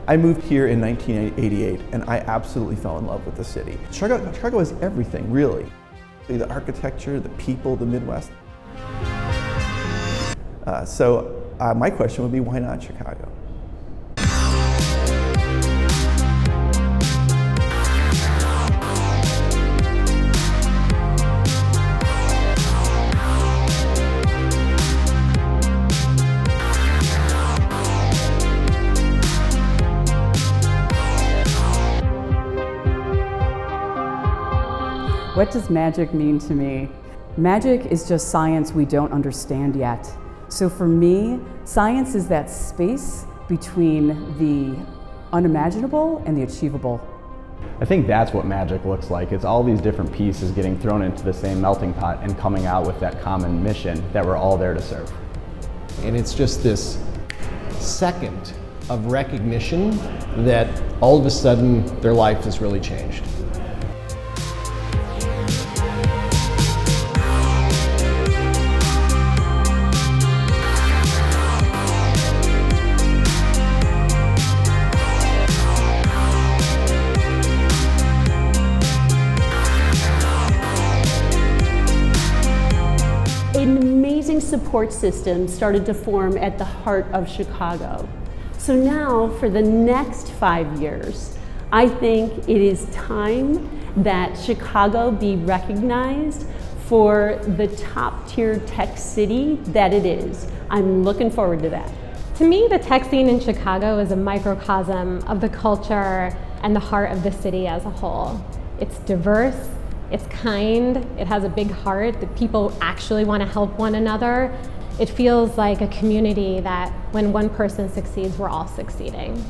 I moved here in 1988 and I absolutely fell in love with the city. Chicago has everything, really. The architecture, the people, the Midwest. So my question would be, why not Chicago? What does magic mean to me? Magic is just science we don't understand yet. So for me, science is that space between the unimaginable and the achievable. I think that's what magic looks like. It's all these different pieces getting thrown into the same melting pot and coming out with that common mission that we're all there to serve. And it's just this second of recognition that all of a sudden their life has really changed. An amazing support system started to form at the heart of Chicago. So now, for the next 5 years, I think it is time that Chicago be recognized for the top-tier tech city that it is. I'm looking forward to that. To me, the tech scene in Chicago is a microcosm of the culture and the heart of the city as a whole. It's diverse. It's kind, it has a big heart, that people actually want to help one another. It feels like a community that when one person succeeds, we're all succeeding.